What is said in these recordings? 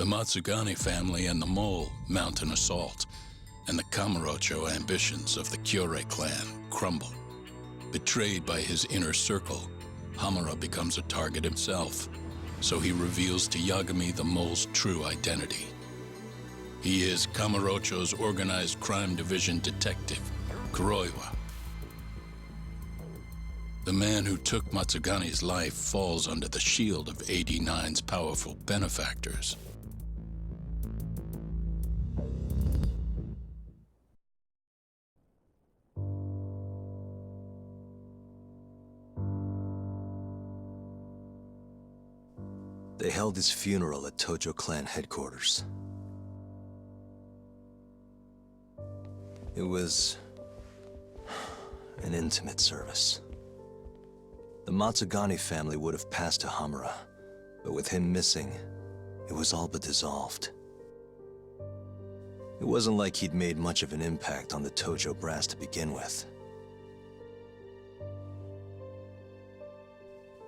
The Matsugane family and the mole mount an assault, and the Kamurocho ambitions of the Kyorei clan crumble. Betrayed by his inner circle, Hamura becomes a target himself, so he reveals to Yagami the mole's true identity. He is Kamurocho's organized crime division detective, Kuroiwa. The man who took Matsugane's life falls under the shield of AD9's powerful benefactors. They held his funeral at Tojo clan headquarters. It was an intimate service. The Matsugane family would have passed to Hamura, but with him missing, it was all but dissolved. It wasn't like he'd made much of an impact on the Tojo brass to begin with.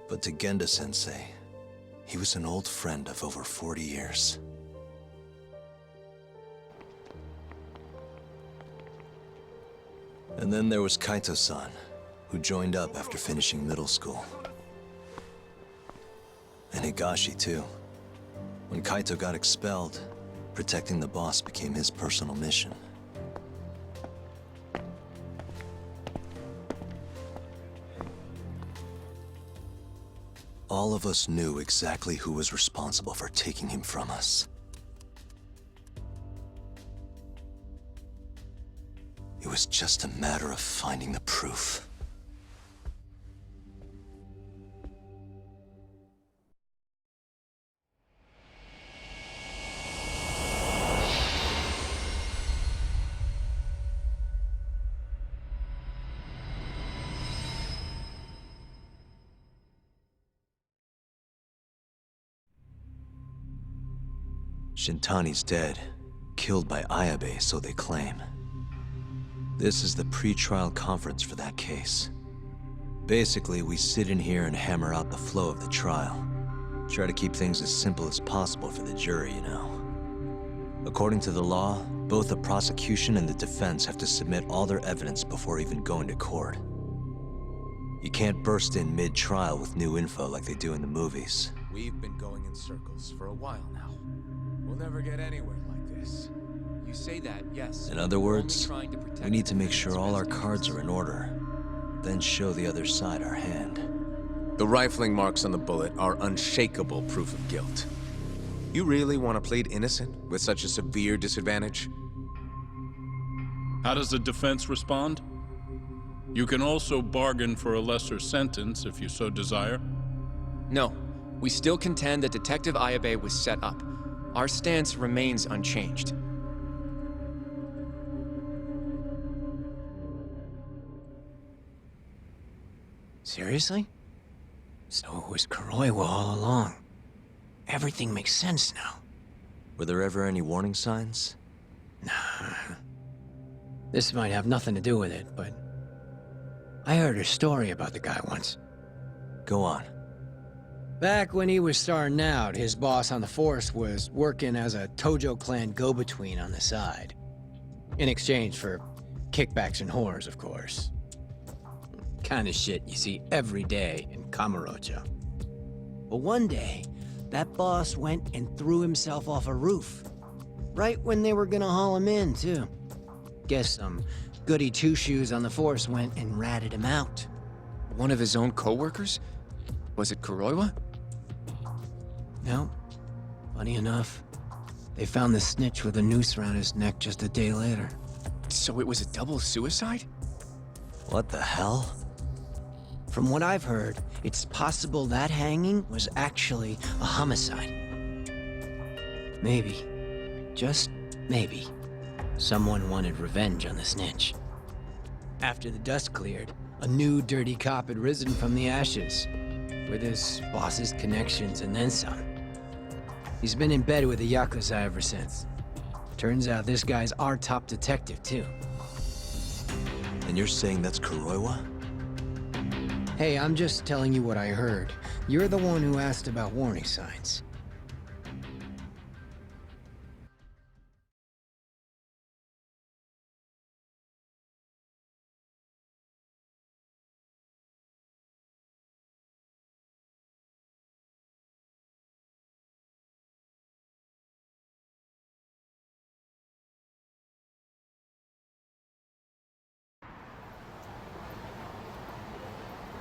But to Genda-sensei, he was an old friend of over 40 years. And then there was Kaito-san, who joined up after finishing middle school. And Higashi, too. When Kaito got expelled, protecting the boss became his personal mission. All of us knew exactly who was responsible for taking him from us. It was just a matter of finding the proof. Shintani's dead, killed by Ayabe, so they claim. This is the pre-trial conference for that case. Basically, we sit in here and hammer out the flow of the trial. Try to keep things as simple as possible for the jury, you know. According to the law, both the prosecution and the defense have to submit all their evidence before even going to court. You can't burst in mid-trial with new info like they do in the movies. We've been going in circles for a while now. We'll never get anywhere like this. You say that, yes. In other words, we need to make sure all our cards are in order, then show the other side our hand. The rifling marks on the bullet are unshakable proof of guilt. You really want to plead innocent with such a severe disadvantage? How does the defense respond? You can also bargain for a lesser sentence if you so desire. No, we still contend that Detective Ayabe was set up. Our stance remains unchanged. Seriously? So it was Kuroiwa all along. Everything makes sense now. Were there ever any warning signs? Nah. This might have nothing to do with it, but I heard a story about the guy once. Go on. Back when he was starting out, his boss on the force was working as a Tojo clan go-between on the side. In exchange for kickbacks and whores, of course. Kind of shit you see every day in Kamurocho. But one day, that boss went and threw himself off a roof. Right when they were gonna haul him in, too. Guess some goody two-shoes on the force went and ratted him out. One of his own co-workers? Was it Kuroiwa? No. Funny enough, they found the snitch with a noose around his neck just a day later. So it was a double suicide? What the hell? From what I've heard, it's possible that hanging was actually a homicide. Maybe, just maybe, someone wanted revenge on the snitch. After the dust cleared, a new dirty cop had risen from the ashes, with his boss's connections and then some. He's been in bed with the Yakuza ever since. Turns out this guy's our top detective, too. And you're saying that's Kuroiwa? Hey, I'm just telling you what I heard. You're the one who asked about warning signs.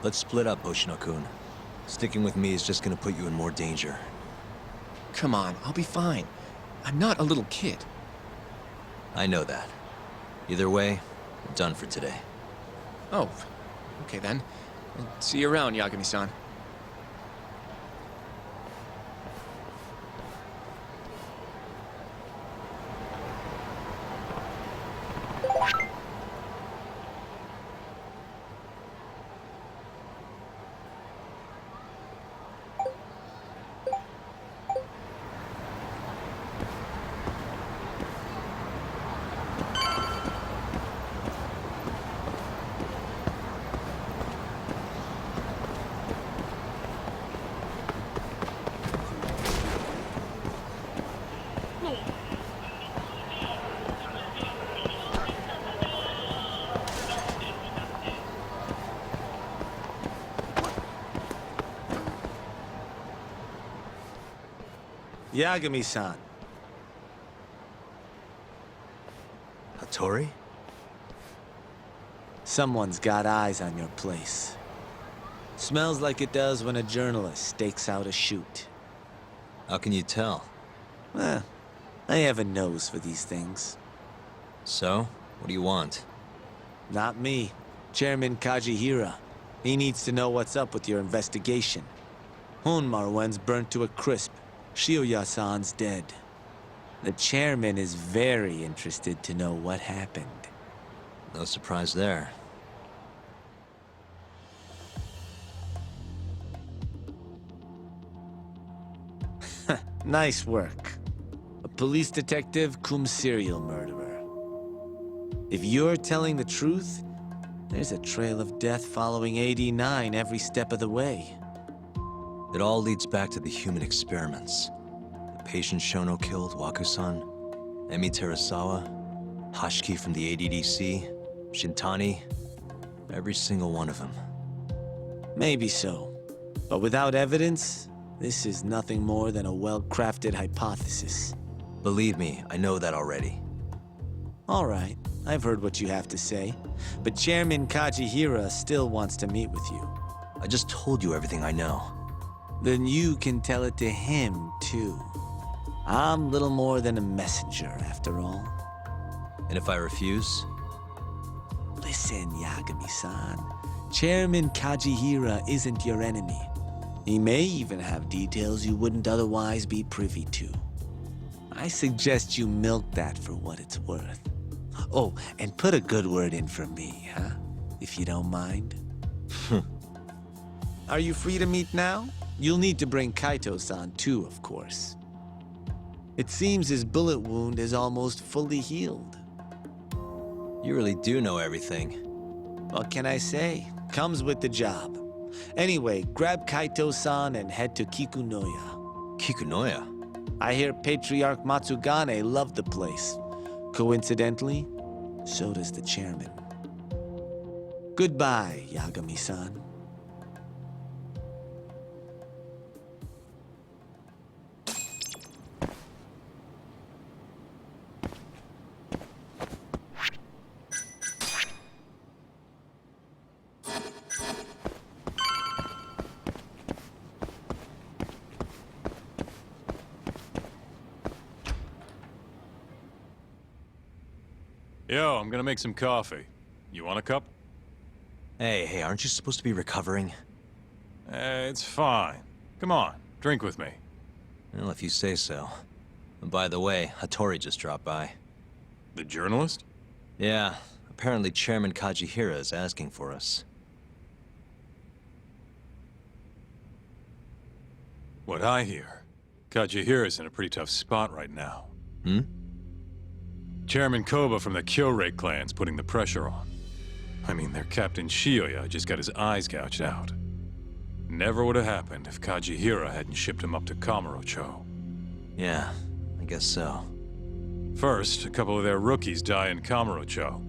Let's split up, Hoshino-kun. Sticking with me is just gonna put you in more danger. Come on, I'll be fine. I'm not a little kid. I know that. Either way, we're done for today. Oh, okay then. I'll see you around, Yagami-san. Yagami-san. Hattori? Someone's got eyes on your place. Smells like it does when a journalist stakes out a shoot. How can you tell? Eh, I have a nose for these things. So, what do you want? Not me. Chairman Kajihira. He needs to know what's up with your investigation. Honmaruen's burnt to a crisp. Shioya-san's dead. The chairman is very interested to know what happened. No surprise there. Nice work. A police detective cum serial murderer. If you're telling the truth, there's a trail of death following AD-9 every step of the way. It all leads back to the human experiments. The patient Shono killed, Waku-san, Emi Terasawa, Hashiki from the ADDC, Shintani, every single one of them. Maybe so. But without evidence, this is nothing more than a well-crafted hypothesis. Believe me, I know that already. All right, I've heard what you have to say. But Chairman Kajihira still wants to meet with you. I just told you everything I know. Then you can tell it to him, too. I'm little more than a messenger, after all. And if I refuse? Listen, Yagami-san. Chairman Kajihira isn't your enemy. He may even have details you wouldn't otherwise be privy to. I suggest you milk that for what it's worth. Oh, and put a good word in for me, huh? If you don't mind. Are you free to meet now? You'll need to bring Kaito-san too, of course. It seems his bullet wound is almost fully healed. You really do know everything. What can I say? Comes with the job. Anyway, grab Kaito-san and head to Kikunoya. Kikunoya? I hear Patriarch Matsugane loved the place. Coincidentally, so does the chairman. Goodbye, Yagami-san. Yo, I'm gonna make some coffee. You want a cup? Hey, aren't you supposed to be recovering? It's fine. Come on, drink with me. Well, if you say so. And by the way, Hattori just dropped by. The journalist? Yeah, apparently Chairman Kajihira is asking for us. What I hear, Kajihira's in a pretty tough spot right now. Hmm? Chairman Koba from the Kyorei clan's putting the pressure on. I mean, their Captain Shioya just got his eyes gouged out. Never would have happened if Kajihira hadn't shipped him up to Kamurocho. Yeah, I guess so. First, a couple of their rookies die in Kamurocho,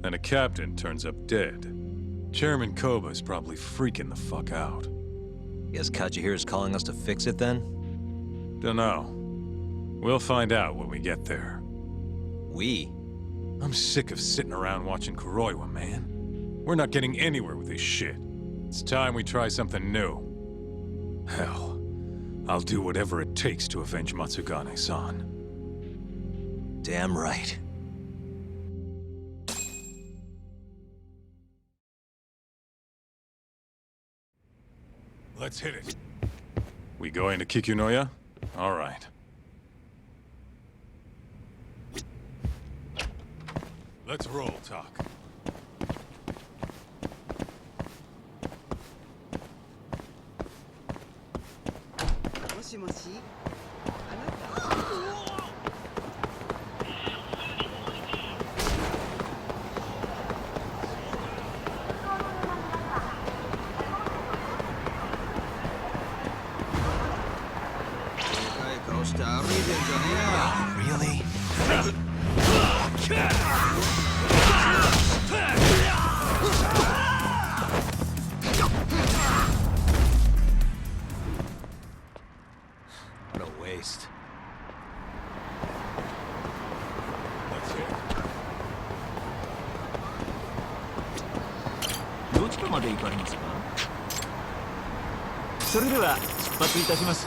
then a captain turns up dead. Chairman Koba's probably freaking the fuck out. Guess Kajihira's calling us to fix it then? Dunno. We'll find out when we get there. We? I'm sick of sitting around watching Kuroiwa, man. We're not getting anywhere with this shit. It's time we try something new. Hell, I'll do whatever it takes to avenge Matsugane-san. Damn right. Let's hit it. We going to Kikunoya? All right. Let's roll, Talk. もしもし。顔して歩いてんじゃねえよ。 Really? What a waste. Let's hit it. どちらまで行かれますか？それでは出発いたします。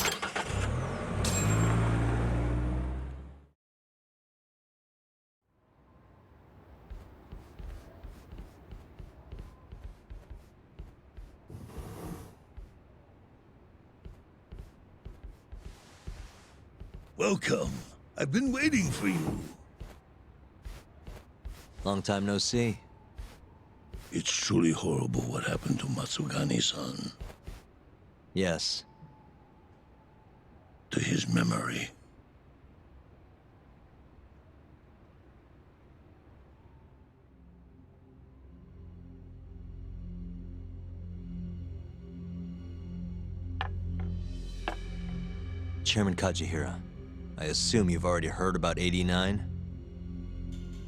Welcome. I've been waiting for you. Long time no see. It's truly horrible what happened to Matsugane-san. Yes. To his memory. Chairman Kajihira, I assume you've already heard about 89?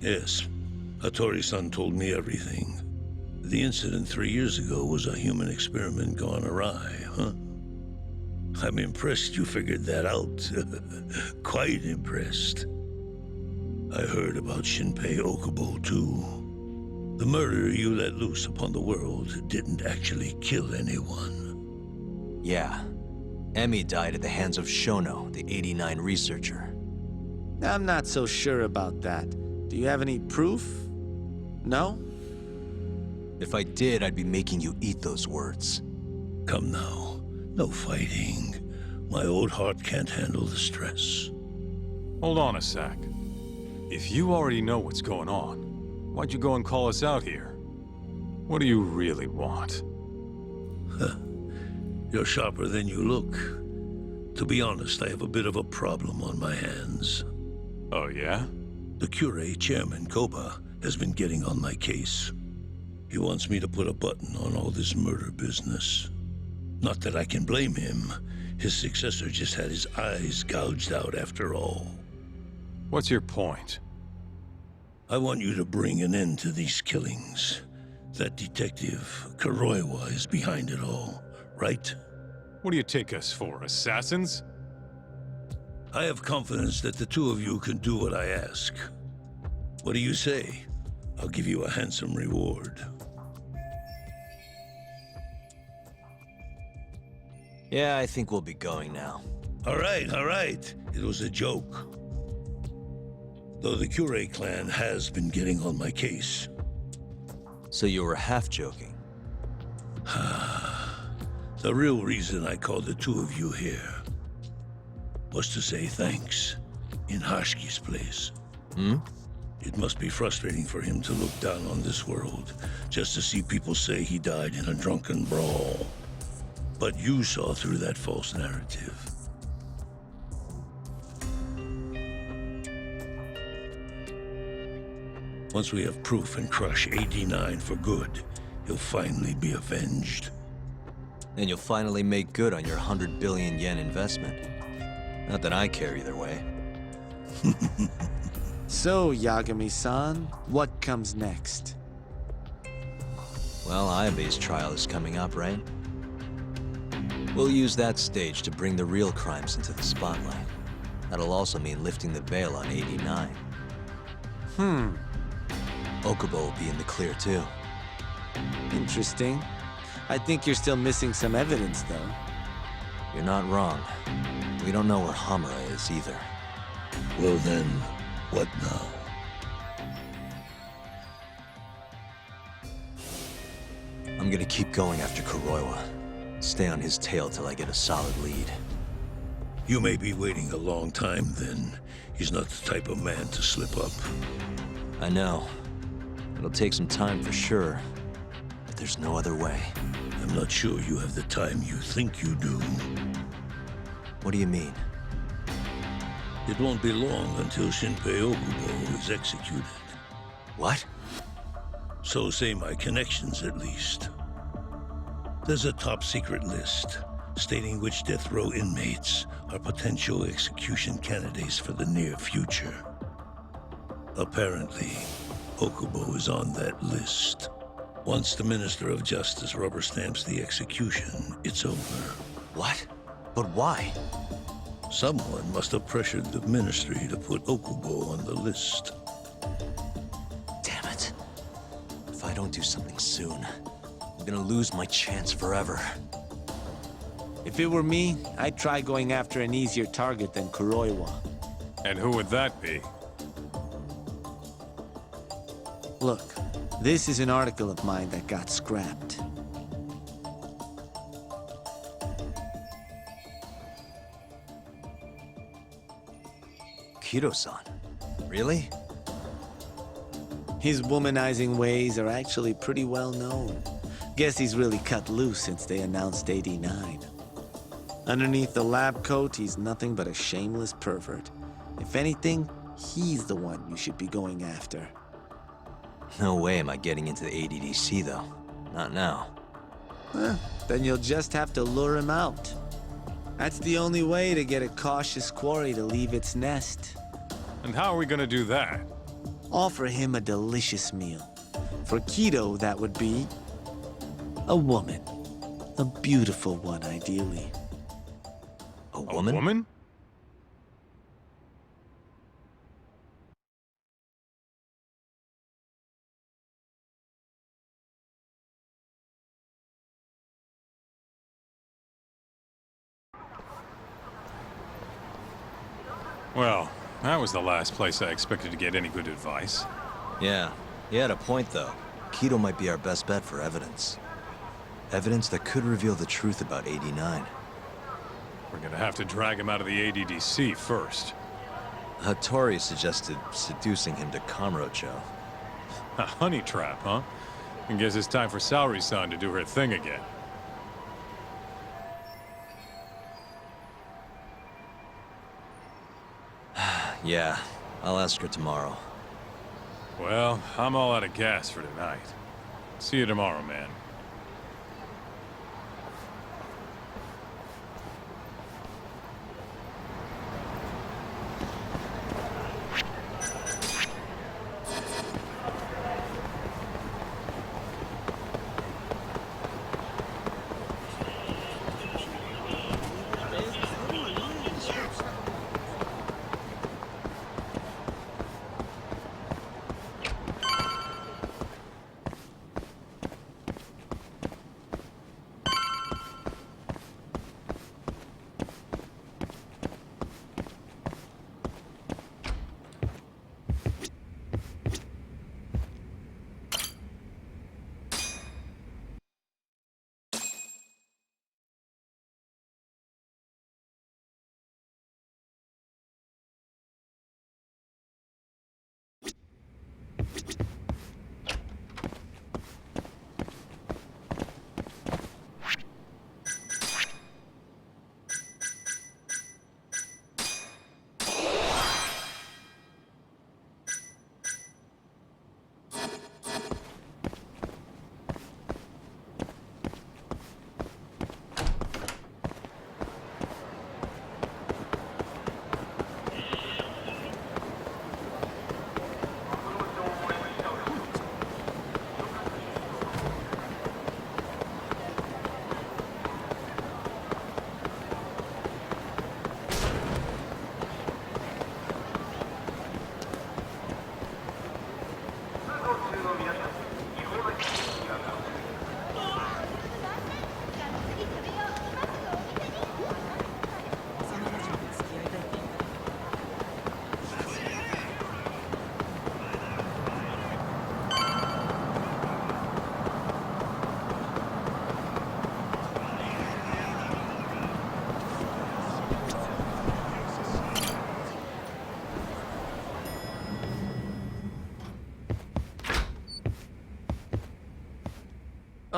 Yes. Hattori-san told me everything. The incident 3 years ago was a human experiment gone awry, huh? I'm impressed you figured that out. Quite impressed. I heard about Shinpei Okubo, too. The murder you let loose upon the world didn't actually kill anyone. Yeah. Emmy died at the hands of Shono, the 89 researcher. I'm not so sure about that. Do you have any proof? No? If I did, I'd be making you eat those words. Come now. No fighting. My old heart can't handle the stress. Hold on a sec. If you already know what's going on, why'd you go and call us out here? What do you really want? You're sharper than you look. To be honest, I have a bit of a problem on my hands. Oh, yeah? The Cure chairman, Koba, has been getting on my case. He wants me to put a button on all this murder business. Not that I can blame him. His successor just had his eyes gouged out after all. What's your point? I want you to bring an end to these killings. That detective, Kuroiwa, is behind it all, right? What do you take us for, assassins? I have confidence that the two of you can do what I ask. What do you say? I'll give you a handsome reward. Yeah, I think we'll be going now. All right. It was a joke. Though the Cure clan has been getting on my case. So you were half joking. The real reason I called the two of you here was to say thanks in Hashki's place. Hmm? It must be frustrating for him to look down on this world, just to see people say he died in a drunken brawl. But you saw through that false narrative. Once we have proof and crush 89 for good, he'll finally be avenged. And you'll finally make good on your 100 billion yen investment. Not that I care either way. So, Yagami-san, what comes next? Well, Ayabe's trial is coming up, right? We'll use that stage to bring the real crimes into the spotlight. That'll also mean lifting the veil on 89. Okubo will be in the clear, too. Interesting. I think you're still missing some evidence, though. You're not wrong. We don't know where Hamura is either. Well then, what now? I'm gonna keep going after Kuroiwa. Stay on his tail till I get a solid lead. You may be waiting a long time then. He's not the type of man to slip up. I know. It'll take some time for sure. But there's no other way. I'm not sure you have the time you think you do. What do you mean? It won't be long until Shinpei Okubo is executed. What? So say my connections, at least. There's a top-secret list stating which death row inmates are potential execution candidates for the near future. Apparently, Okubo is on that list. Once the Minister of Justice rubber stamps the execution, it's over. What? But why? Someone must have pressured the Ministry to put Okubo on the list. Damn it. If I don't do something soon, I'm gonna lose my chance forever. If it were me, I'd try going after an easier target than Kuroiwa. And who would that be? Look, this is an article of mine that got scrapped. Kido-san? Really? His womanizing ways are actually pretty well known. Guess he's really cut loose since they announced 89. Underneath the lab coat, he's nothing but a shameless pervert. If anything, he's the one you should be going after. No way am I getting into the ADDC, though. Not now. Then you'll just have to lure him out. That's the only way to get a cautious quarry to leave its nest. And how are we gonna do that? Offer him a delicious meal. For Kido, that would be a woman. A beautiful one, ideally. A woman? A woman? Well, that was the last place I expected to get any good advice. Yeah, he had a point, though. Kido might be our best bet for evidence. Evidence that could reveal the truth about 89. We're gonna have to drag him out of the ADDC first. Hattori suggested seducing him to Kamurocho. A honey trap, huh? I guess it's time for Saori-san to do her thing again. Yeah, I'll ask her tomorrow. Well, I'm all out of gas for tonight. See you tomorrow, man.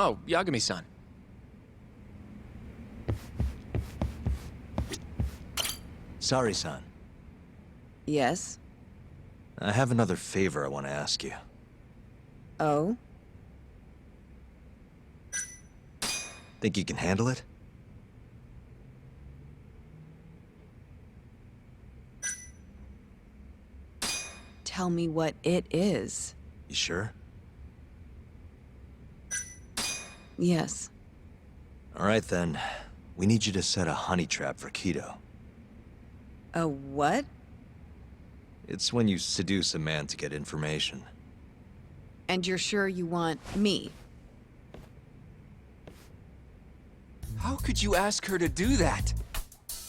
Oh, Yagami-san. Sorry, son. Yes? I have another favor I want to ask you. Oh? Think you can handle it? Tell me what it is. You sure? Yes. All right, then. We need you to set a honey trap for Kido. A what? It's when you seduce a man to get information. And you're sure you want me? How could you ask her to do that?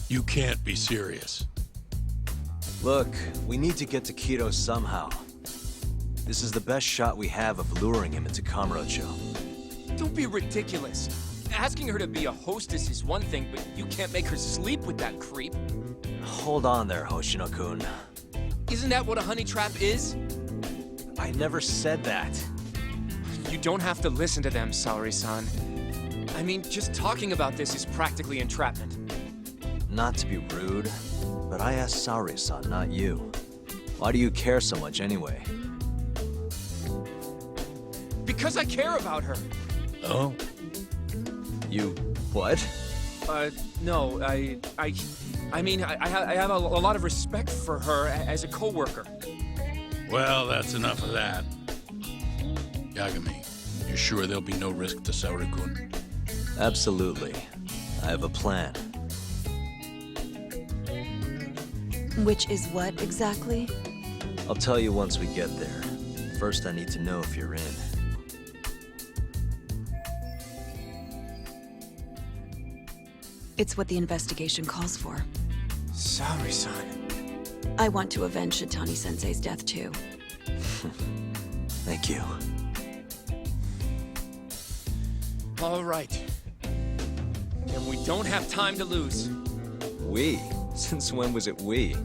You can't be serious. Look, we need to get to Kido somehow. This is the best shot we have of luring him into Kamurocho. Don't be ridiculous. Asking her to be a hostess is one thing, but you can't make her sleep with that creep. Hold on there, Hoshino-kun. Isn't that what a honey trap is? I never said that. You don't have to listen to them, Saori-san. I mean, just talking about this is practically entrapment. Not to be rude, but I asked Saori-san, not you. Why do you care so much anyway? Because I care about her. Oh? You... what? No, I mean, I have a lot of respect for her as a co-worker. Well, that's enough of that. Yagami, you sure there'll be no risk to Saori-kun? Absolutely. I have a plan. Which is what, exactly? I'll tell you once we get there. First, I need to know if you're in. It's what the investigation calls for. Saori-san. I want to avenge Shitani-sensei's death, too. Thank you. All right. And we don't have time to lose. We? Since when was it we?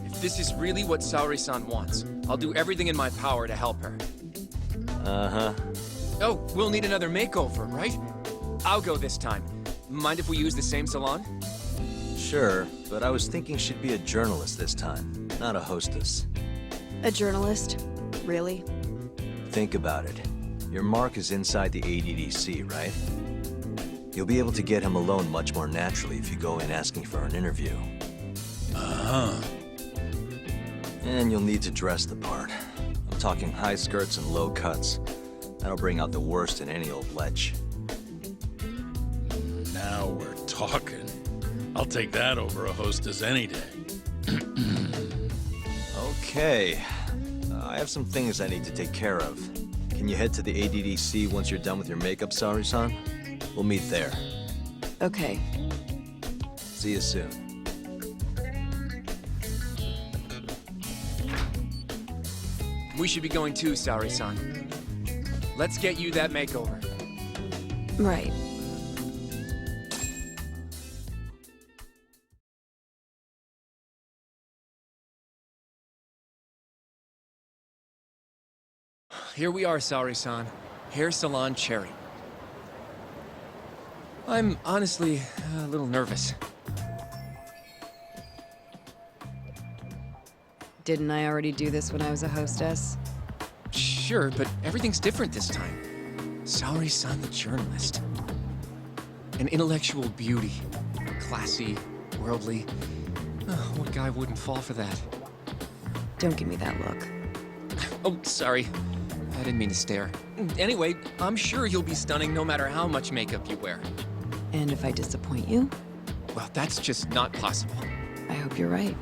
If this is really what Saori-san wants, I'll do everything in my power to help her. Uh-huh. Oh, we'll need another makeover, right? I'll go this time. Mind if we use the same salon? Sure, but I was thinking she'd be a journalist this time, not a hostess. A journalist? Really? Think about it. Your mark is inside the ADDC, right? You'll be able to get him alone much more naturally if you go in asking for an interview. Uh-huh. And you'll need to dress the part. I'm talking high skirts and low cuts. That'll bring out the worst in any old lech. Now we're talking. I'll take that over a hostess any day. Okay. I have some things I need to take care of. Can you head to the ADDC once you're done with your makeup, Saori-san? We'll meet there. Okay. See you soon. We should be going too, Saori-san. Let's get you that makeover. Right. Here we are, Saori-san. Hair Salon Cherry. I'm honestly a little nervous. Didn't I already do this when I was a hostess? Sure, but everything's different this time. Saori-san, the journalist. An intellectual beauty. Classy, worldly. Oh, what guy wouldn't fall for that? Don't give me that look. Oh, sorry. I didn't mean to stare. Anyway, I'm sure you'll be stunning no matter how much makeup you wear. And if I disappoint you? Well, that's just not possible. I hope you're right.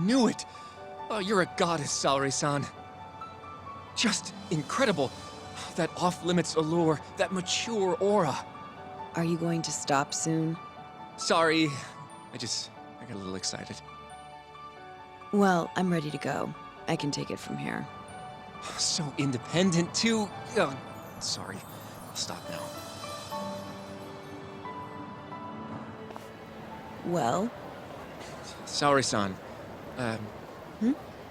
knew it! Oh, you're a goddess, Saori-san. Just incredible. That off-limits allure, that mature aura. Are you going to stop soon? Sorry, I got a little excited. Well, I'm ready to go. I can take it from here. So independent, too. Oh, sorry. I'll stop now. Well? Saori-san,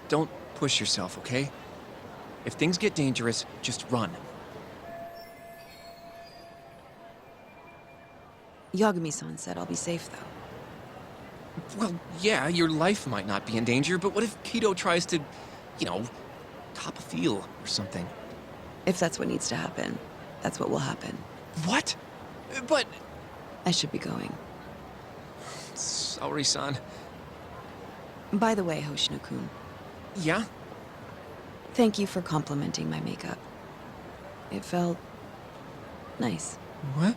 don't push yourself, okay? If things get dangerous, just run. Yagami-san said I'll be safe, though. Well, yeah, your life might not be in danger, but what if Kido tries to, top a field or something? If that's what needs to happen, that's what will happen. What? But... I should be going. Saori-san. By the way, Hoshino-kun. Yeah? Thank you for complimenting my makeup. It felt... nice. What?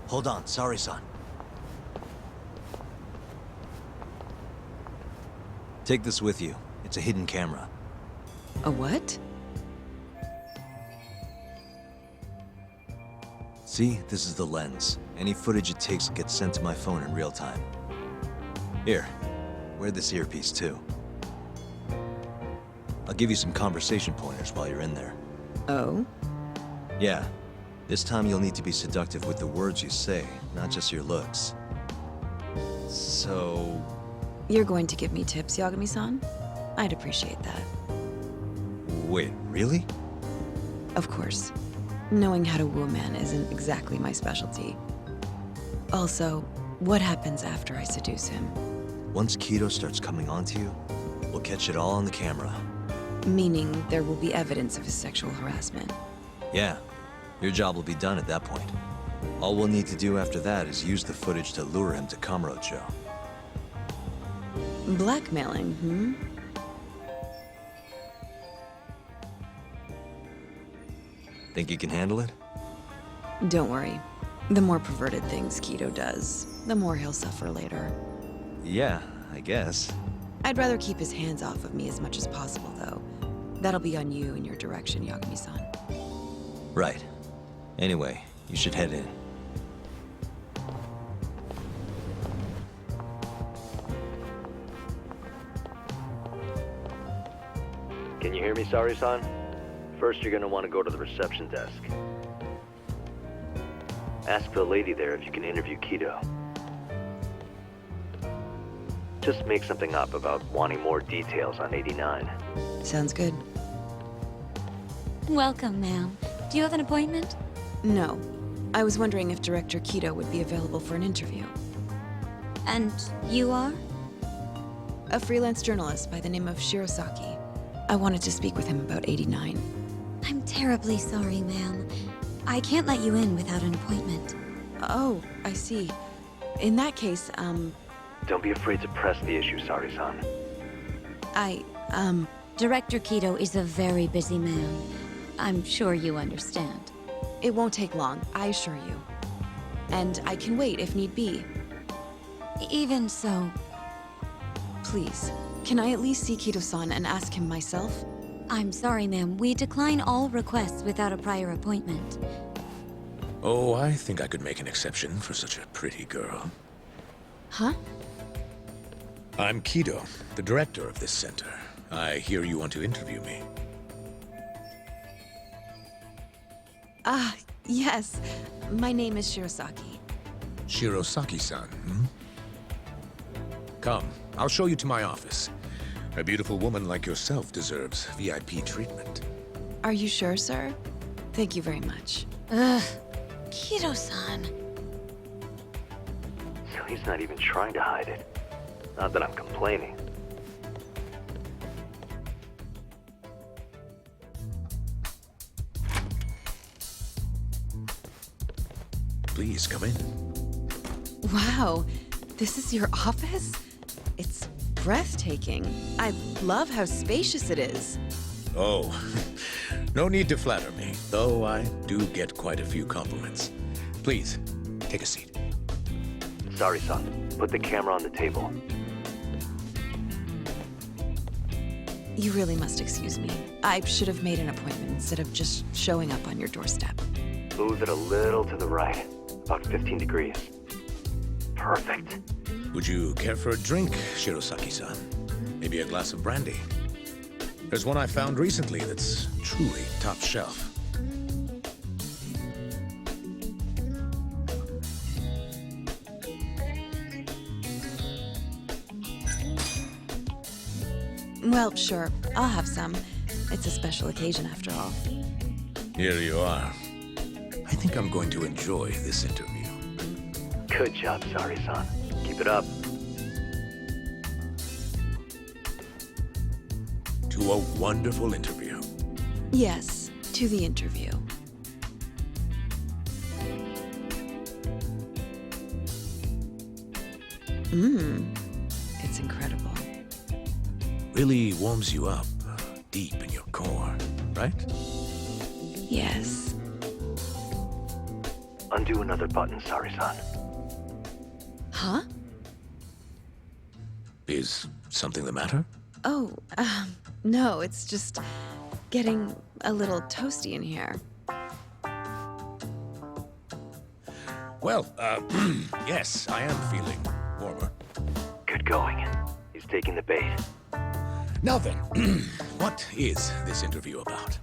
Hold on, sorry, son. Take this with you. It's a hidden camera. A what? See, this is the lens. Any footage it takes gets sent to my phone in real time. Here, wear this earpiece too. I'll give you some conversation pointers while you're in there. Oh? Yeah. This time you'll need to be seductive with the words you say, not just your looks. So... You're going to give me tips, Yagami-san? I'd appreciate that. Wait, really? Of course. Knowing how to woo a man isn't exactly my specialty. Also, what happens after I seduce him? Once Kido starts coming onto you, we'll catch it all on the camera. Meaning there will be evidence of his sexual harassment. Yeah. Your job will be done at that point. All we'll need to do after that is use the footage to lure him to Kamurocho. Blackmailing, hmm? Think you can handle it? Don't worry. The more perverted things Kido does, the more he'll suffer later. Yeah, I guess. I'd rather keep his hands off of me as much as possible, though. That'll be on you and your direction, Yagami-san. Right. Anyway, you should head in. Can you hear me, Saori-san? First, you're gonna want to go to the reception desk. Ask the lady there if you can interview Kido. Just make something up about wanting more details on 89. Sounds good. Welcome, ma'am. Do you have an appointment? No. I was wondering if Director Kido would be available for an interview. And you are? A freelance journalist by the name of Shirosaki. I wanted to speak with him about 89. I'm terribly sorry, ma'am. I can't let you in without an appointment. Oh, I see. In that case, Don't be afraid to press the issue, Saori-san. Director Kido is a very busy man. I'm sure you understand. It won't take long, I assure you. And I can wait if need be. Even so... Please, can I at least see Kido-san and ask him myself? I'm sorry, ma'am. We decline all requests without a prior appointment. Oh, I think I could make an exception for such a pretty girl. Huh? I'm Kido, the director of this center. I hear you want to interview me. Ah, yes. My name is Shirosaki. Shirosaki-san, hmm? Come, I'll show you to my office. A beautiful woman like yourself deserves VIP treatment. Are you sure, sir? Thank you very much. Ugh. Kido-san. So he's not even trying to hide it. Not that I'm complaining. Please, come in. Wow, this is your office? It's breathtaking. I love how spacious it is. Oh, no need to flatter me, though I do get quite a few compliments. Please, take a seat. Sorry, son. Put the camera on the table. You really must excuse me. I should have made an appointment instead of just showing up on your doorstep. Move it a little to the right. About 15 degrees. Perfect. Would you care for a drink, Shirosaki-san? Maybe a glass of brandy? There's one I found recently that's truly top shelf. Well, sure. I'll have some. It's a special occasion after all. Here you are. I think I'm going to enjoy this interview. Good job, Sari-san. Keep it up. To a wonderful interview. Yes, to the interview. It's incredible. Really warms you up deep in your core, right? Yes. Undo another button, Sari-san. Huh? Is something the matter? Oh, no, it's just getting a little toasty in here. Well, yes, I am feeling warmer. Good going. He's taking the bait. Now then, what is this interview about?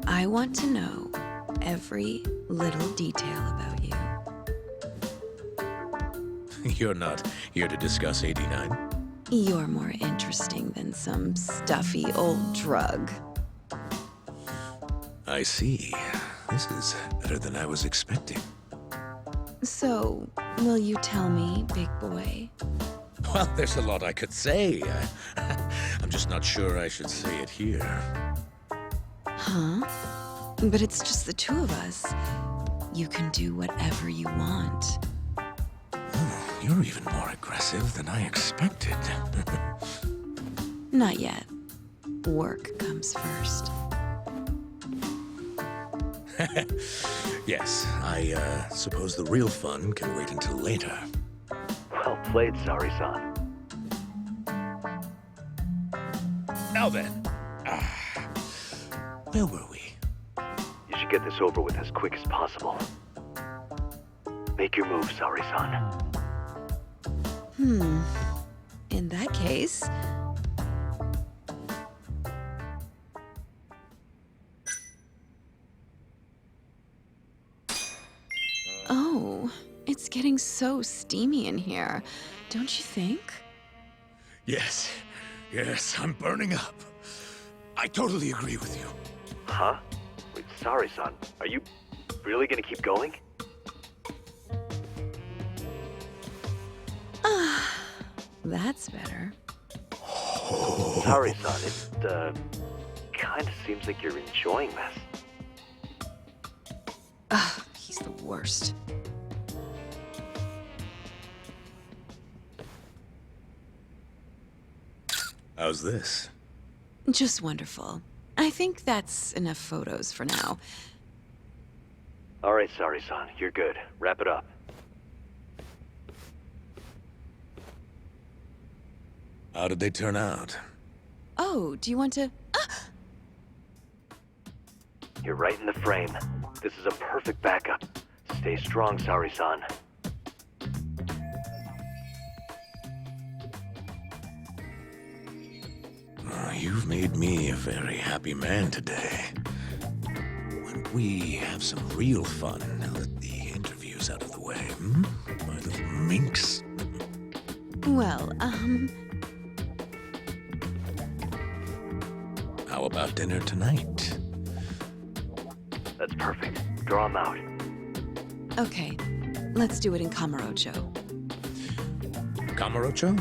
I want to know every little detail about you. You're not here to discuss 89? You're more interesting than some stuffy old drug. I see. This is better than I was expecting. So, will you tell me, big boy? Well, there's a lot I could say. I'm just not sure I should say it here. Huh? But it's just the two of us. You can do whatever you want. Oh, you're even more aggressive than I expected. Not yet. Work comes first. Yes, I suppose the real fun can wait until later. Well played, Sari-san. Now then, where were we? You should get this over with as quick as possible. Make your move, Sari-san. In that case... Oh, it's getting so steamy in here, don't you think? Yes, I'm burning up. I totally agree with you. Huh? Wait, Sari-san, are you really gonna keep going? That's better. Sari-san, it, kinda seems like you're enjoying this. Ugh, he's the worst. How's this? Just wonderful. I think that's enough photos for now. Alright, Sari-san, you're good. Wrap it up. How did they turn out? Oh, do you want to... You're right in the frame. This is a perfect backup. Stay strong, Sari-san. You've made me a very happy man today. Why don't we have some real fun now that the interview's out of the way, my little minx? Well, How about dinner tonight? That's perfect. Draw 'em out. Okay. Let's do it in Kamurocho. Kamurocho?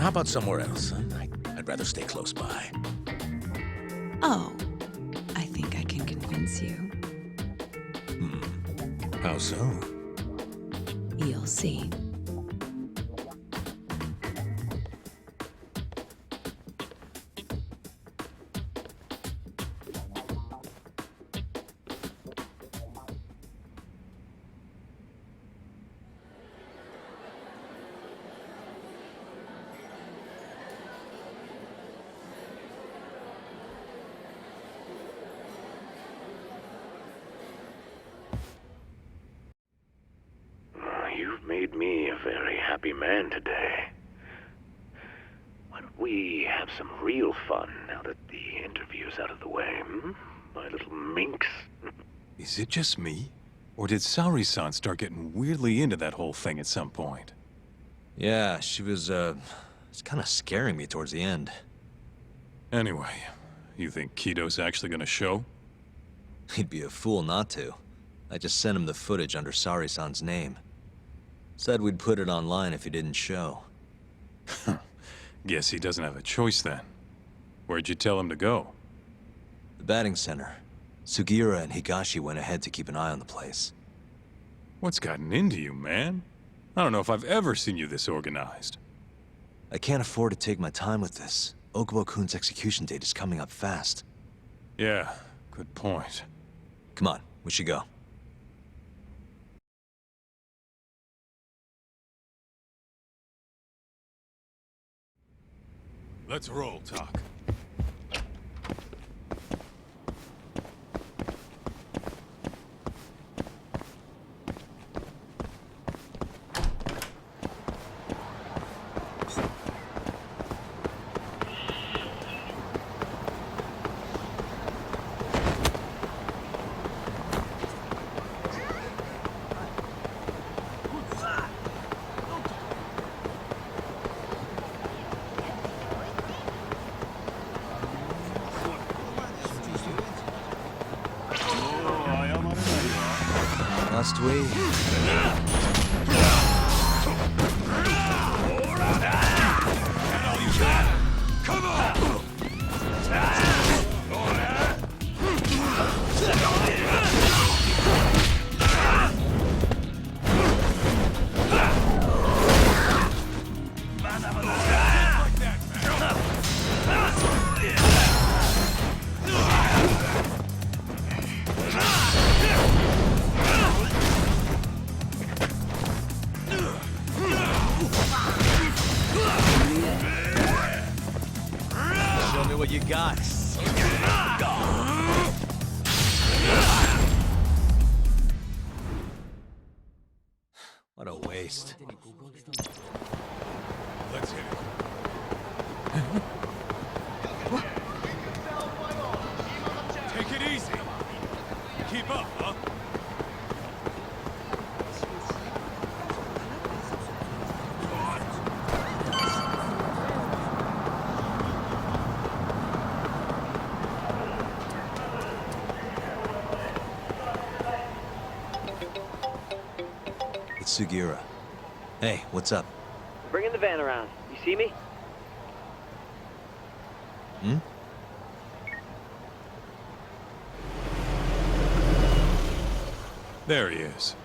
How about somewhere else? I'd rather stay close by. Oh, I think I can convince you. How so? You'll see. You've made me a very happy man today. Why don't we have some real fun now that the interview's out of the way, my little minx? Is it just me? Or did Saori-san start getting weirdly into that whole thing at some point? Yeah, she was, it's kind of scaring me towards the end. Anyway, you think Kido's actually gonna show? He'd be a fool not to. I just sent him the footage under Saori-san's name. Said we'd put it online if he didn't show. Guess he doesn't have a choice then. Where'd you tell him to go? The batting center. Sugiura and Higashi went ahead to keep an eye on the place. What's gotten into you, man? I don't know if I've ever seen you this organized. I can't afford to take my time with this. Okubo-kun's execution date is coming up fast. Yeah, good point. Come on, we should go. Let's roll, Talk. Must we? Come on! Show me what you got. What a waste. Let's hit it. Take it easy. Keep up, huh? It's Sugiura. Hey, what's up? Bringing the van around. You see me? Hmm? There he is.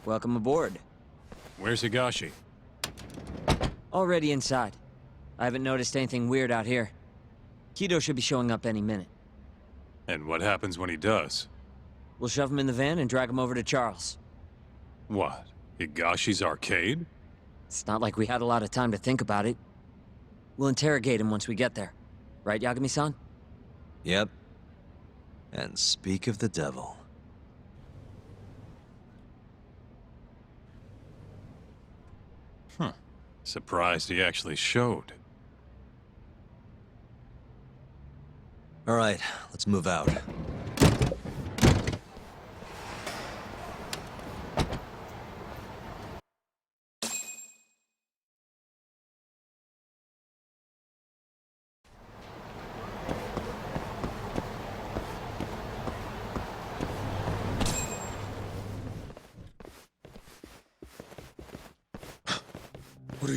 Welcome aboard. Where's Higashi? Already inside. I haven't noticed anything weird out here. Kido should be showing up any minute. And what happens when he does? We'll shove him in the van and drag him over to Charles. What? Higashi's arcade? It's not like we had a lot of time to think about it. We'll interrogate him once we get there. Right, Yagami-san? Yep. And speak of the devil. Surprised he actually showed. All right, let's move out.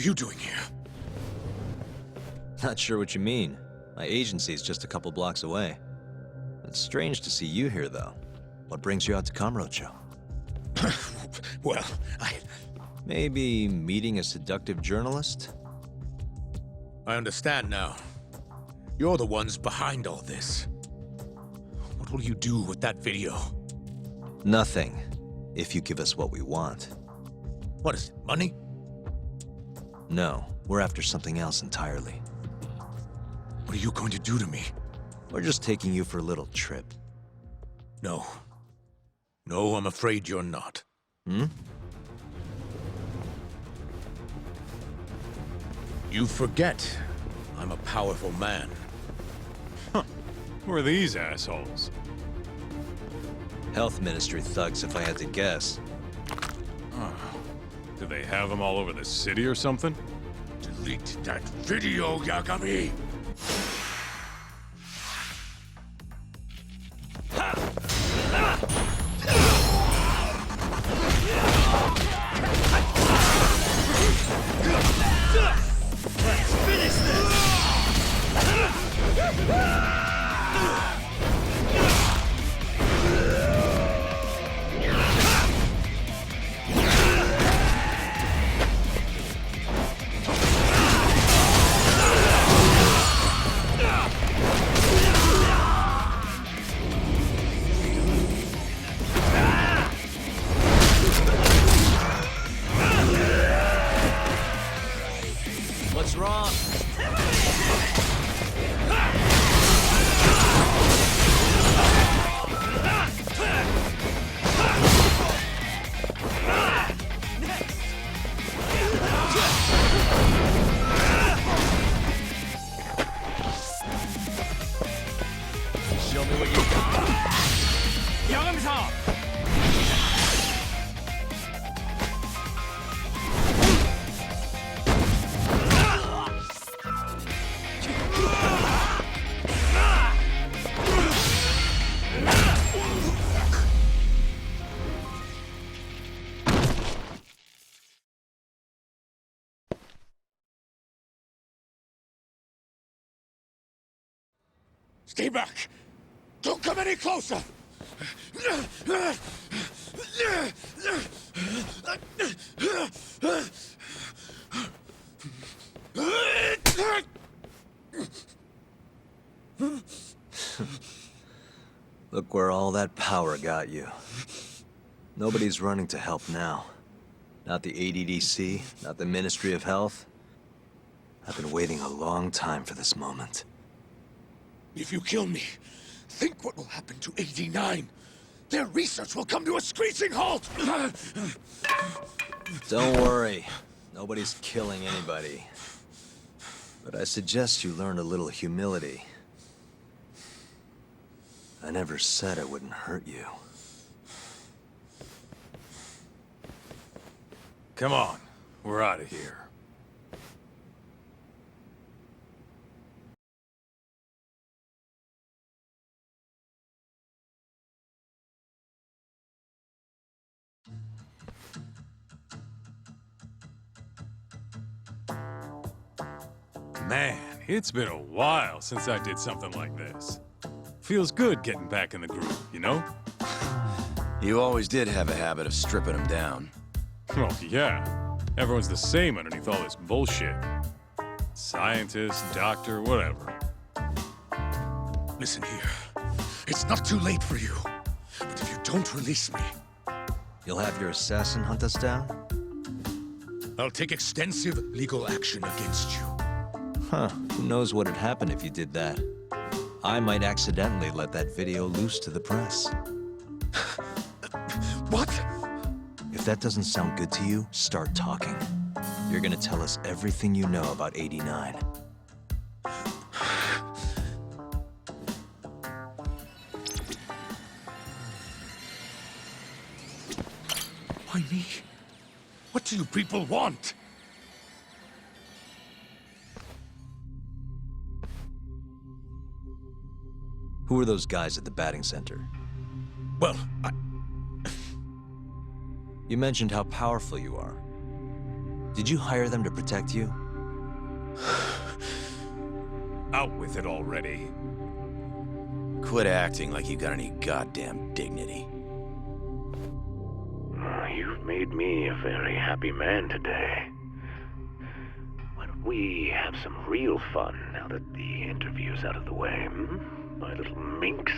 you doing here? Not sure what you mean. My agency's just a couple blocks away. It's strange to see you here, though. What brings you out to Kamurocho? Well, Maybe meeting a seductive journalist? I understand now. You're the ones behind all this. What will you do with that video? Nothing, if you give us what we want. What is it, money? No, we're after something else entirely. What are you going to do to me? We're just taking you for a little trip. No. No, I'm afraid you're not. Hmm? You forget I'm a powerful man. Who are these assholes? Health Ministry thugs, if I had to guess. Do they have them all over the city or something? Delete that video, Yagami! Let's finish this! What's wrong? Show me what you got. Yagami-san! Stay back! Don't come any closer! Look where all that power got you. Nobody's running to help now. Not the ADDC, not the Ministry of Health. I've been waiting a long time for this moment. If you kill me, think what will happen to 89. Their research will come to a screeching halt! Don't worry. Nobody's killing anybody. But I suggest you learn a little humility. I never said I wouldn't hurt you. Come on, we're out of here. Man, it's been a while since I did something like this. Feels good getting back in the groove, you know? You always did have a habit of stripping them down. Oh, yeah. Everyone's the same underneath all this bullshit. Scientist, doctor, whatever. Listen here. It's not too late for you. But if you don't release me, You'll have your assassin hunt us down? I'll take extensive legal action against you. Huh. Who knows what'd happen if you did that? I might accidentally let that video loose to the press. What? If that doesn't sound good to you, start talking. You're gonna tell us everything you know about 89. Why me? What do you people want? Who are those guys at the batting center? Well, You mentioned how powerful you are. Did you hire them to protect you? Out with it already. Quit acting like you got any goddamn dignity. You've made me a very happy man today. Why don't we have some real fun now that the interview's out of the way, my little minx?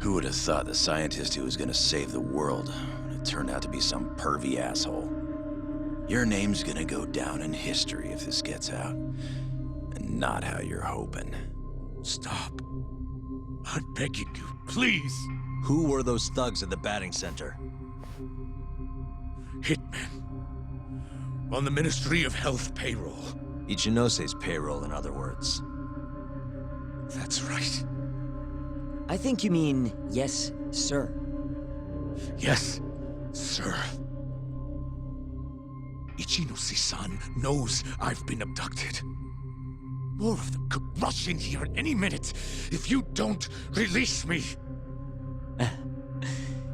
Who would have thought the scientist who was gonna save the world would turn out to be some pervy asshole? Your name's gonna go down in history if this gets out. And not how you're hoping. Stop. I'm begging you, please. Who were those thugs at the batting center? Hitmen. On the Ministry of Health payroll. Ichinose's payroll, in other words. That's right. I think you mean, yes, sir. Yes, sir. Ichinose-san knows I've been abducted. More of them could rush in here at any minute if you don't release me.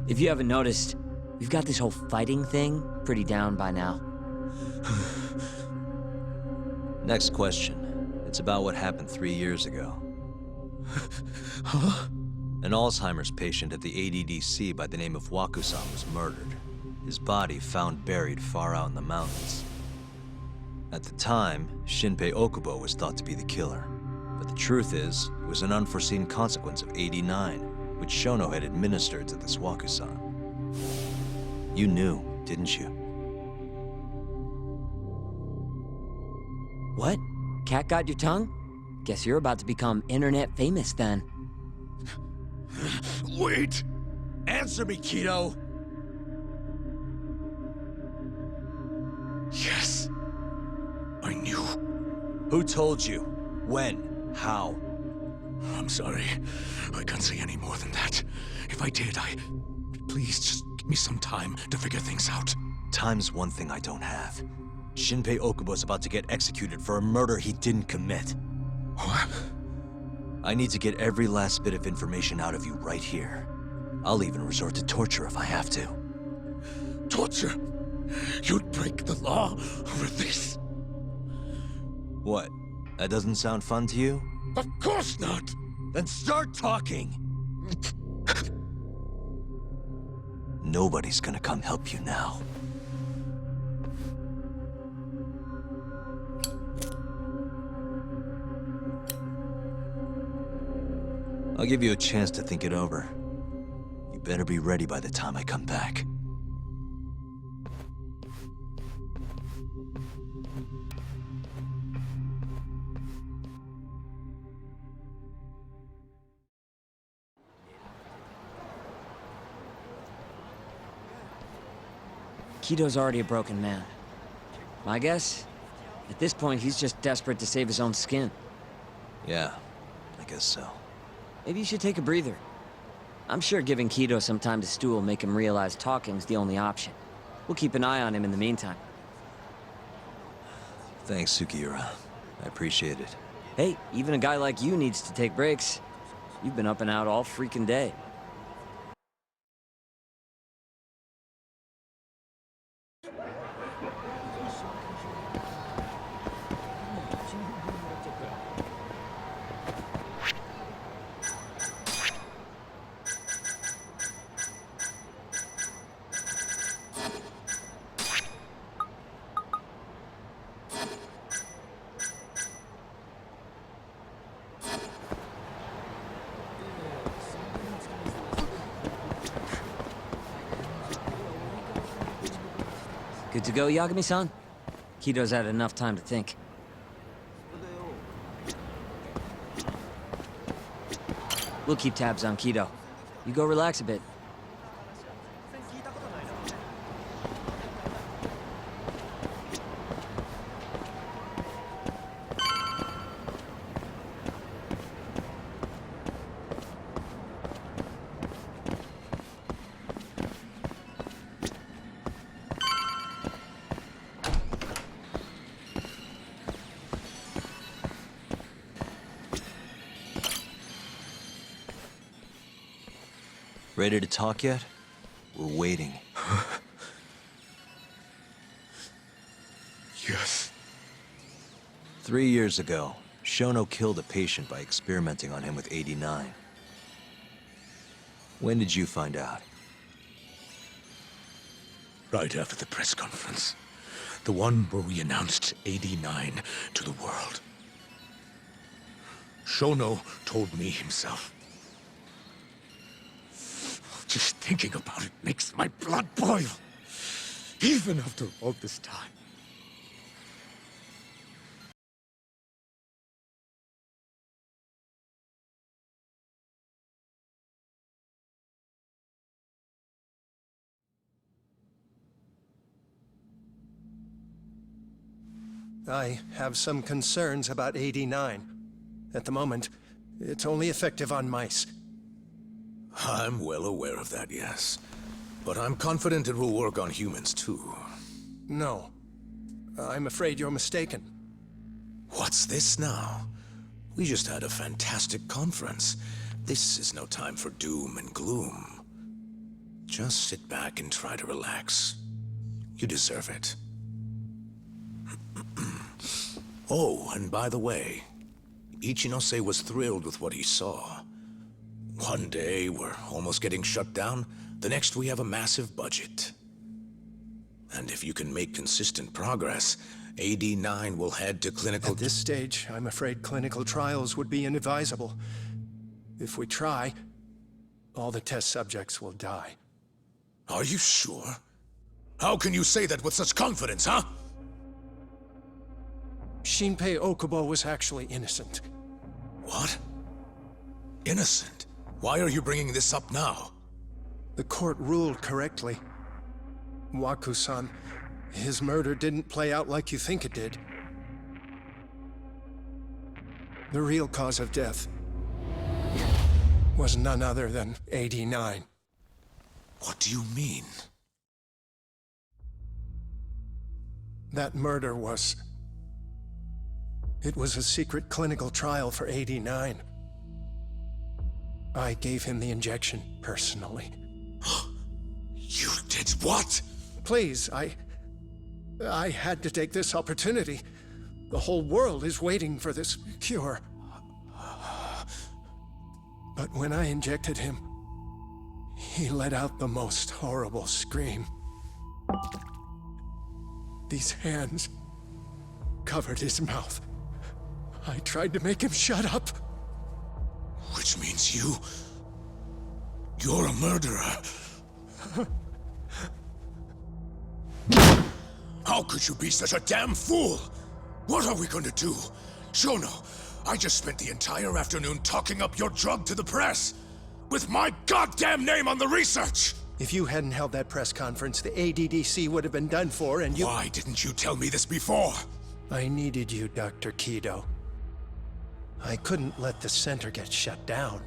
If you haven't noticed, we've got this whole fighting thing pretty down by now. Next question. It's about what happened 3 years ago. Huh? An Alzheimer's patient at the ADDC by the name of Waku-san was murdered. His body found buried far out in the mountains. At the time, Shinpei Okubo was thought to be the killer. But the truth is, it was an unforeseen consequence of 89, which Shono had administered to this Waku-san. You knew, didn't you? What? Cat got your tongue? Guess you're about to become internet famous then. Wait! Answer me, Kido! Yes. I knew. Who told you? When? How? I'm sorry. I can't say any more than that. If I did, please, just give me some time to figure things out. Time's one thing I don't have. Shinpei Okubo's about to get executed for a murder he didn't commit. What? I need to get every last bit of information out of you right here. I'll even resort to torture if I have to. Torture? You'd break the law over this? What? That doesn't sound fun to you? Of course not! Then start talking! Nobody's gonna come help you now. I'll give you a chance to think it over. You better be ready by the time I come back. Kido's already a broken man. My guess? At this point, he's just desperate to save his own skin. Yeah, I guess so. Maybe you should take a breather. I'm sure giving Kido some time to stew will make him realize talking's the only option. We'll keep an eye on him in the meantime. Thanks, Sugiura. I appreciate it. Hey, even a guy like you needs to take breaks. You've been up and out all freaking day. Good to go, Yagami-san? Kido's had enough time to think. We'll keep tabs on Kido. You go relax a bit. Ready to talk yet? We're waiting. Yes. 3 years ago, Shono killed a patient by experimenting on him with 89. When did you find out? Right after the press conference. The one where we announced 89 to the world. Shono told me himself. Just thinking about it makes my blood boil. Even after all this time. I have some concerns about 89. At the moment, it's only effective on mice. I'm well aware of that, yes. But I'm confident it will work on humans, too. No. I'm afraid you're mistaken. What's this now? We just had a fantastic conference. This is no time for doom and gloom. Just sit back and try to relax. You deserve it. Oh, and by the way, Ichinose was thrilled with what he saw. One day, we're almost getting shut down. The next, we have a massive budget. And if you can make consistent progress, AD9 will head to clinical... At this stage, I'm afraid clinical trials would be inadvisable. If we try, all the test subjects will die. Are you sure? How can you say that with such confidence, huh? Shinpei Okubo was actually innocent. What? Innocent? Why are you bringing this up now? The court ruled correctly. Waku-san, his murder didn't play out like you think it did. The real cause of death was none other than 89. What do you mean? That murder was... It was a secret clinical trial for 89. I gave him the injection, personally. You did what? Please, I had to take this opportunity. The whole world is waiting for this cure. But when I injected him, he let out the most horrible scream. These hands covered his mouth. I tried to make him shut up. Which means you're a murderer. How could you be such a damn fool? What are we going to do? Shono, I just spent the entire afternoon talking up your drug to the press, with my goddamn name on the research! If you hadn't held that press conference, the ADDC would have been done for, and you— Why didn't you tell me this before? I needed you, Dr. Kido. I couldn't let the center get shut down.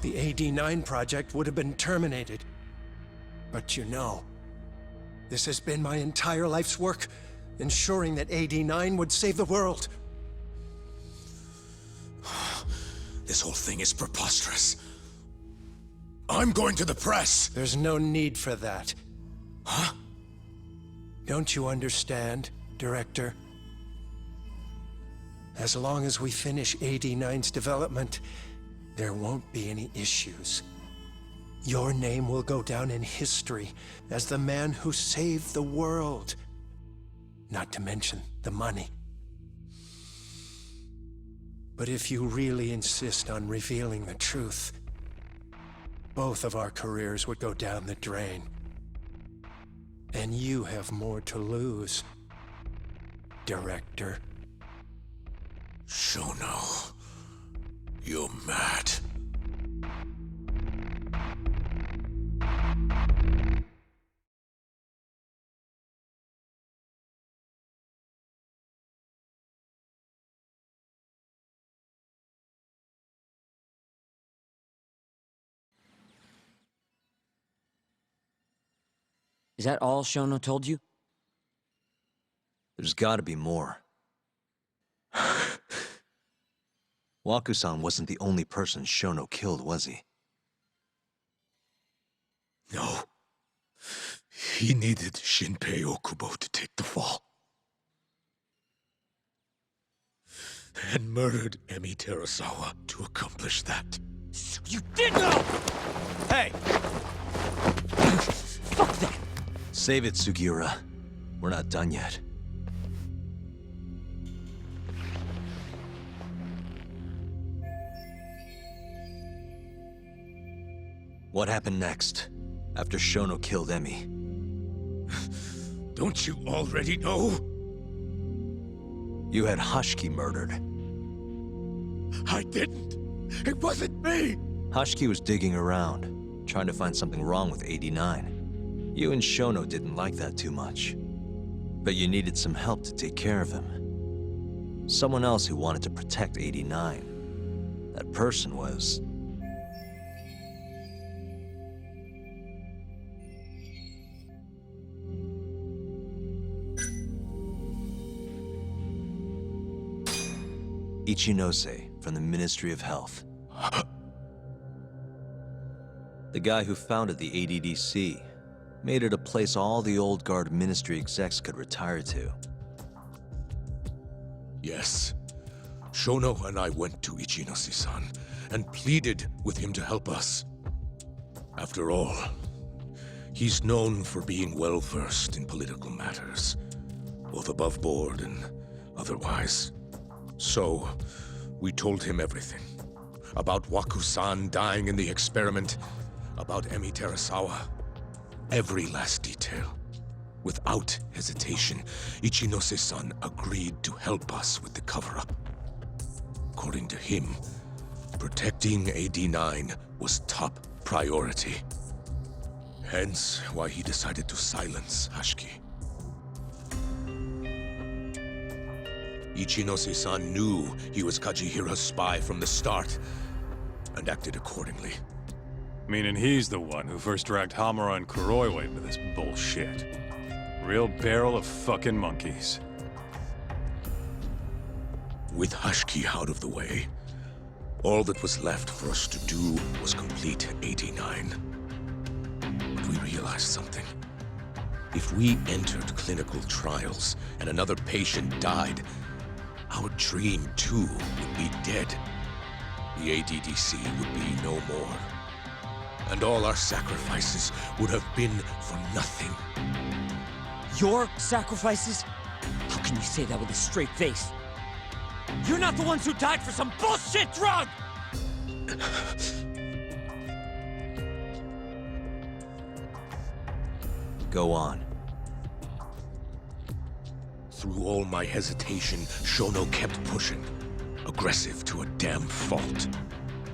The AD9 project would have been terminated. But you know, this has been my entire life's work, ensuring that AD9 would save the world. This whole thing is preposterous. I'm going to the press! There's no need for that. Huh? Don't you understand, Director? As long as we finish AD9's development, there won't be any issues. Your name will go down in history as the man who saved the world. Not to mention the money. But if you really insist on revealing the truth, both of our careers would go down the drain. And you have more to lose, Director. Shono, you're mad. Is that all Shono told you? There's gotta be more. Waku-san wasn't the only person Shono killed, was he? No. He needed Shinpei Okubo to take the fall. and murdered Emi Terasawa to accomplish that. You did know! Hey! Fuck that! Save it, Sugiura. We're not done yet. What happened next, after Shono killed Emi? Don't you already know? You had Hashki murdered. I didn't. It wasn't me. Hashki was digging around, trying to find something wrong with 89. You and Shono didn't like that too much. But you needed some help to take care of him. Someone else who wanted to protect 89. That person was... Ichinose from the Ministry of Health. The guy who founded the ADDC made it a place all the old guard ministry execs could retire to. Yes. Shono and I went to Ichinose-san and pleaded with him to help us. After all, he's known for being well-versed in political matters, both above board and otherwise. So, we told him everything. About Waku-san dying in the experiment, about Emi Terasawa. Every last detail. Without hesitation, Ichinose-san agreed to help us with the cover-up. According to him, protecting AD9 was top priority. Hence why he decided to silence Hashki. Ichinose-san knew he was Kajihira's spy from the start, and acted accordingly. Meaning he's the one who first dragged Hamura and Kuroiwa into this bullshit. Real barrel of fucking monkeys. With Hashki out of the way, all that was left for us to do was complete 89. But we realized something. If we entered clinical trials and another patient died, our dream, too, would be dead. The ADDC would be no more. And all our sacrifices would have been for nothing. Your sacrifices? How can you say that with a straight face? You're not the ones who died for some bullshit drug! Go on. Through all my hesitation, Shono kept pushing. Aggressive to a damn fault.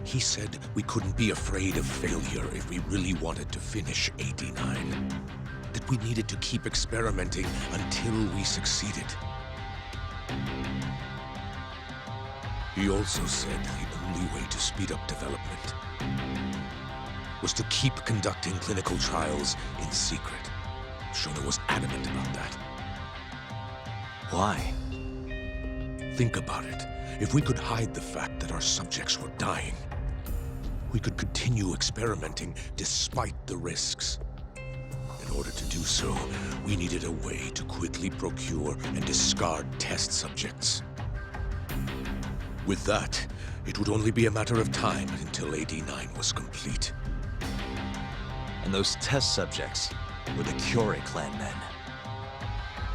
He said we couldn't be afraid of failure if we really wanted to finish 89. That we needed to keep experimenting until we succeeded. He also said the only way to speed up development was to keep conducting clinical trials in secret. Shono was adamant about that. Why? Think about it. If we could hide the fact that our subjects were dying, we could continue experimenting despite the risks. In order to do so, we needed a way to quickly procure and discard test subjects. With that, it would only be a matter of time until AD9 was complete. And those test subjects were the Kyorei clan men.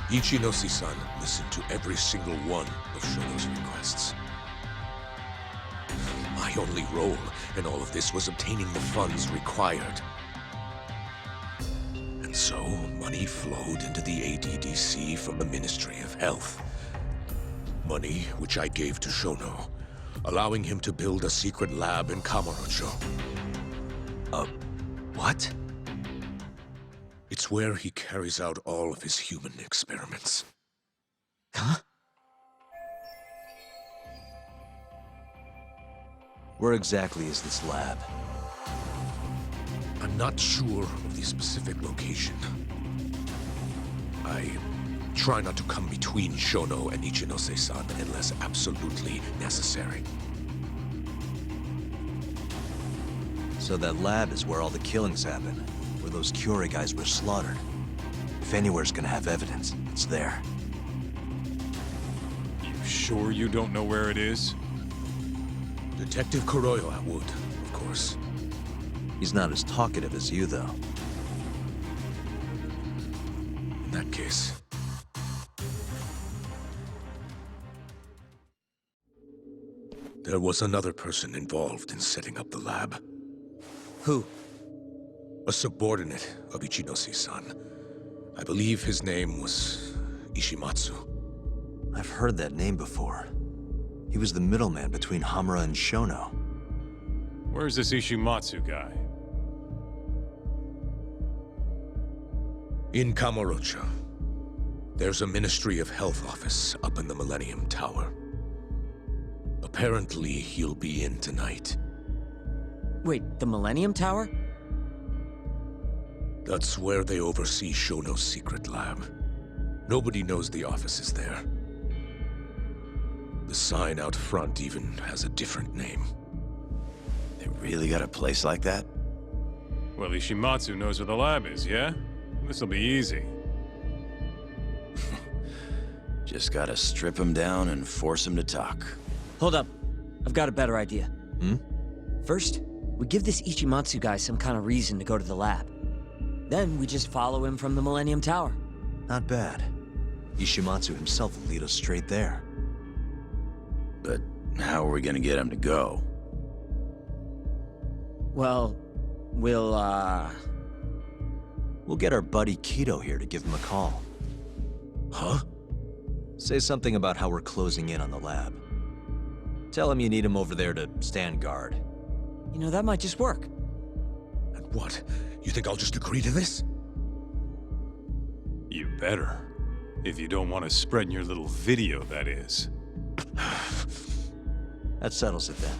Ichinose-san listened to every single one of Shono's requests. My only role in all of this was obtaining the funds required. And so, money flowed into the ADDC from the Ministry of Health. Money which I gave to Shono, allowing him to build a secret lab in Kamurocho. What? It's where he carries out all of his human experiments. Huh? Where exactly is this lab? I'm not sure of the specific location. I try not to come between Shono and Ichinose-san unless absolutely necessary. So that lab is where all the killings happen, where those Kyorei guys were slaughtered. If anywhere's gonna have evidence, it's there. You sure you don't know where it is? Detective Kuroiwa would, of course. He's not as talkative as you, though. In that case... There was another person involved in setting up the lab. Who? A subordinate of Ichinosi's son. I believe his name was Ishimatsu. I've heard that name before. He was the middleman between Hamura and Shono. Where's this Ishimatsu guy? In Kamurocho. There's a Ministry of Health office up in the Millennium Tower. Apparently, he'll be in tonight. Wait, the Millennium Tower? That's where they oversee Shono's secret lab. Nobody knows the office is there. The sign out front even has a different name. They really got a place like that? Well, Ishimatsu knows where the lab is, yeah? This'll be easy. Just gotta strip him down and force him to talk. Hold up. I've got a better idea. Hmm? First, we give this Ichimatsu guy some kind of reason to go to the lab. Then we just follow him from the Millennium Tower. Not bad. Ishimatsu himself will lead us straight there. But how are we gonna get him to go? Well, we'll get our buddy Kido here to give him a call. Huh? Say something about how we're closing in on the lab. Tell him you need him over there to stand guard. You know, that might just work. And what? You think I'll just agree to this? You better. If you don't want to spread in your little video, that is. That settles it then.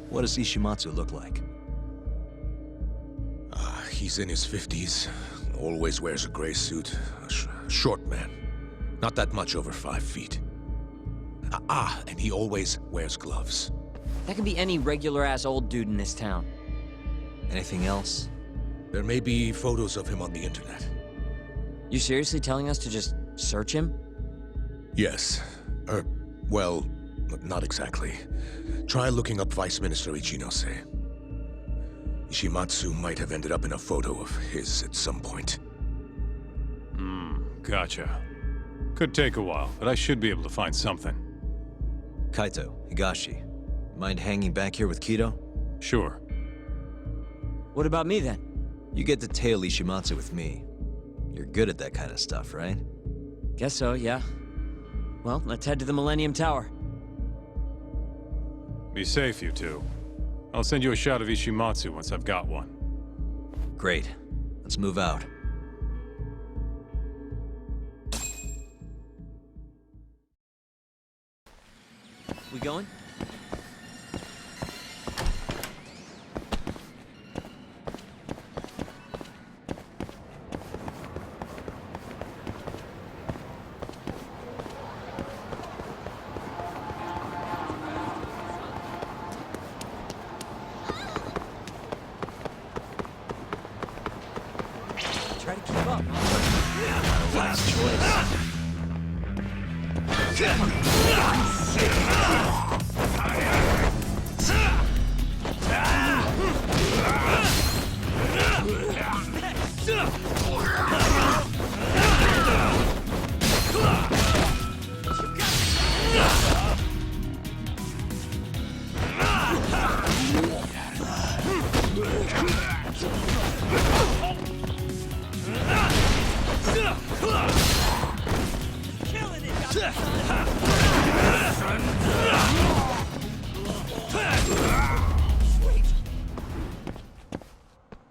What does Ishimatsu look like? He's in his 50s. Always wears a gray suit. A short man. Not that much over 5 feet. And he always wears gloves. That could be any regular-ass old dude in this town. Anything else? There may be photos of him on the internet. You seriously telling us to just search him? Yes. Well, not exactly. Try looking up Vice Minister Ichinose. Ishimatsu might have ended up in a photo of his at some point. Gotcha. Could take a while, but I should be able to find something. Kaito, Higashi, mind hanging back here with Kido? Sure. What about me then? You get to tail Ishimatsu with me. You're good at that kind of stuff, right? Guess so, yeah. Well, let's head to the Millennium Tower. Be safe, you two. I'll send you a shot of Ishimatsu once I've got one. Great. Let's move out. We going? Try to keep up. Last choice.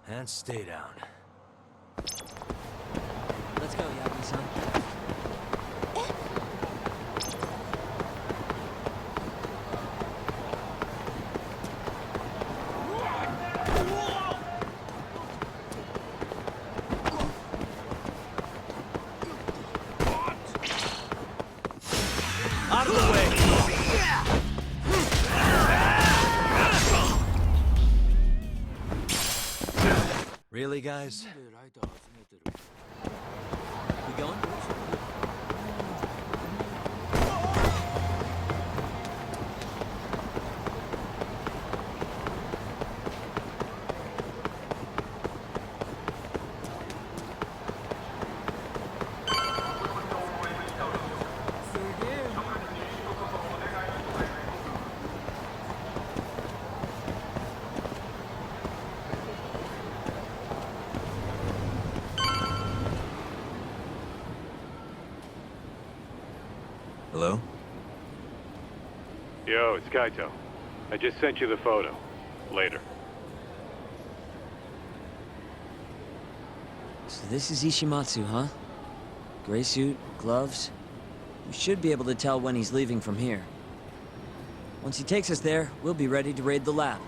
And stay down. Let's go, Yagami-san. Out of the way! Really, guys? We going? Hello? Yo, it's Kaito. I just sent you the photo. Later. So this is Ishimatsu, huh? Gray suit, gloves. We should be able to tell when he's leaving from here. Once he takes us there, we'll be ready to raid the lab.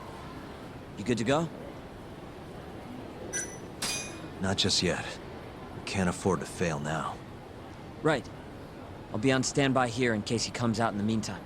You good to go? Not just yet. We can't afford to fail now. Right. I'll be on standby here in case he comes out in the meantime.